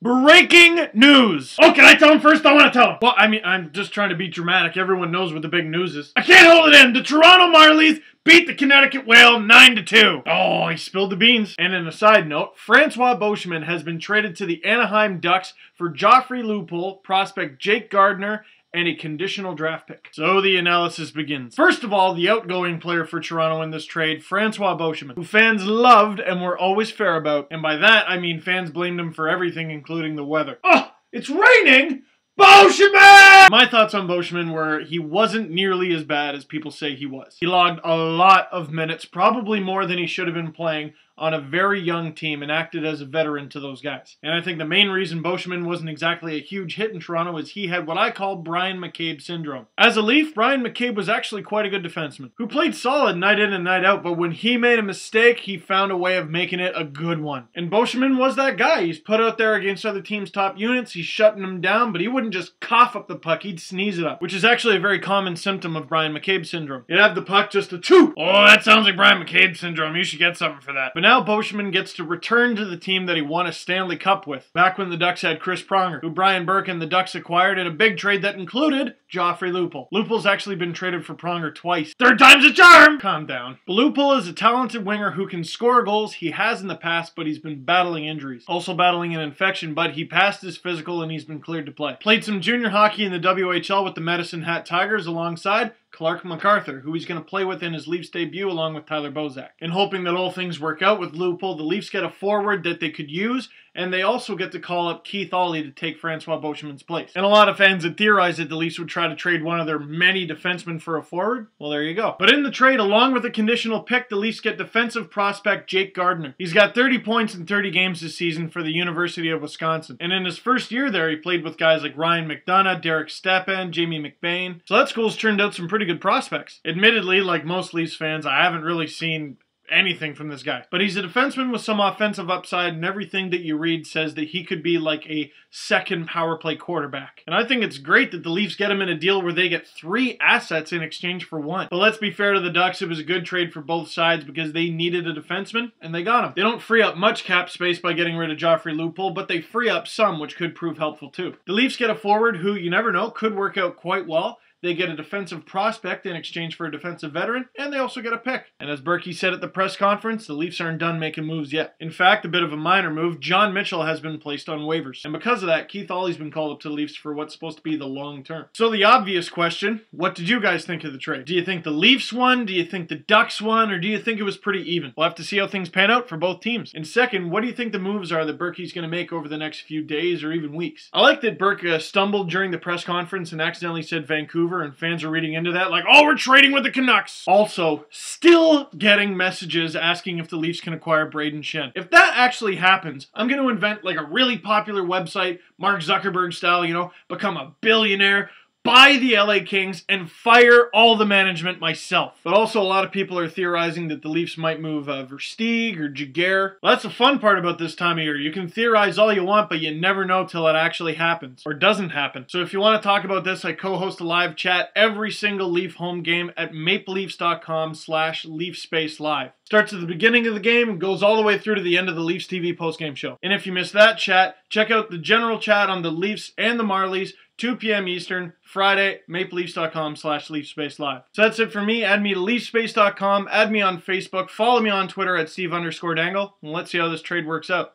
Breaking news! Oh, can I tell him first? I want to tell him. Well, I mean, I'm just trying to be dramatic. Everyone knows what the big news is. I can't hold it in. The Toronto Marlies beat the Connecticut Whale 9-2. Oh, he spilled the beans. And in a side note, Francois Beauchemin has been traded to the Anaheim Ducks for Joffrey Lupul, prospect Jake Gardiner, and a conditional draft pick. So the analysis begins. First of all, the outgoing player for Toronto in this trade, Francois Beauchemin, who fans loved and were always fair about. And by that, I mean fans blamed him for everything, including the weather. Oh, it's raining! Beauchemin! My thoughts on Beauchemin were he wasn't nearly as bad as people say he was. He logged a lot of minutes, probably more than he should have been playing, on a very young team and acted as a veteran to those guys. And I think the main reason Beauchemin wasn't exactly a huge hit in Toronto is he had what I call Brian McCabe syndrome. As a Leaf, Brian McCabe was actually quite a good defenseman, who played solid night in and night out, but when he made a mistake, he found a way of making it a good one. And Beauchemin was that guy. He's put out there against other teams' top units, he's shutting them down, but he wouldn't just cough up the puck, he'd sneeze it up, which is actually a very common symptom of Brian McCabe syndrome. You'd have the puck just a chew. Oh, that sounds like Brian McCabe syndrome. You should get something for that. But now Beauchemin gets to return to the team that he won a Stanley Cup with, back when the Ducks had Chris Pronger, who Brian Burke and the Ducks acquired in a big trade that included Joffrey Lupul. Lupul's actually been traded for Pronger twice. Third time's a charm! Calm down. Lupul is a talented winger who can score goals. He has in the past, but he's been battling injuries. Also battling an infection, but he passed his physical and he's been cleared to play. Played some junior hockey in the WHL with the Medicine Hat Tigers alongside Clark MacArthur, who he's going to play with in his Leafs debut along with Tyler Bozak. And hoping that all things work out with Lupul, the Leafs get a forward that they could use, and they also get to call up Keith Aulley to take Francois Beauchemin's place. And a lot of fans had theorized that the Leafs would try to trade one of their many defensemen for a forward. Well, there you go. But in the trade, along with a conditional pick, the Leafs get defensive prospect Jake Gardiner. He's got 30 points in 30 games this season for the University of Wisconsin. And in his first year there, he played with guys like Ryan McDonough, Derek Stepan, Jamie McBain. So that school's turned out some pretty good prospects. Admittedly, like most Leafs fans, I haven't really seen anything from this guy. But he's a defenseman with some offensive upside, and everything that you read says that he could be like a second power play quarterback. And I think it's great that the Leafs get him in a deal where they get 3 assets in exchange for 1. But let's be fair to the Ducks, it was a good trade for both sides because they needed a defenseman, and they got him. They don't free up much cap space by getting rid of Joffrey Lupul, but they free up some, which could prove helpful too. The Leafs get a forward who, you never know, could work out quite well. They get a defensive prospect in exchange for a defensive veteran, and they also get a pick. And as Berkey said at the press conference, the Leafs aren't done making moves yet. In fact, a bit of a minor move, John Mitchell has been placed on waivers. And because of that, Keith Aulley's been called up to the Leafs for what's supposed to be the long term. So the obvious question, what did you guys think of the trade? Do you think the Leafs won? Do you think the Ducks won? Or do you think it was pretty even? We'll have to see how things pan out for both teams. And second, what do you think the moves are that Berkey's going to make over the next few days or even weeks? I like that Burke stumbled during the press conference and accidentally said Vancouver, and fans are reading into that like, oh, we're trading with the Canucks. Also, still getting messages asking if the Leafs can acquire Braden Shen. If that actually happens, I'm going to invent like a really popular website, Mark Zuckerberg style, you know, become a billionaire, buy the LA Kings, and fire all the management myself. But also a lot of people are theorizing that the Leafs might move Versteeg or Jaguar. Well, that's the fun part about this time of year. You can theorize all you want, but you never know till it actually happens. Or doesn't happen. So if you want to talk about this, I co-host a live chat every single Leaf home game at mapleleafs.com/LeafSpaceLive. Starts at the beginning of the game and goes all the way through to the end of the Leafs TV postgame show. And if you missed that chat, check out the general chat on the Leafs and the Marlies, 2 p.m. Eastern, Friday, mapleleafs.com/LeafSpaceLive. So that's it for me. Add me to leafspace.com, add me on Facebook, follow me on Twitter at Steve_Dangle, and let's see how this trade works out.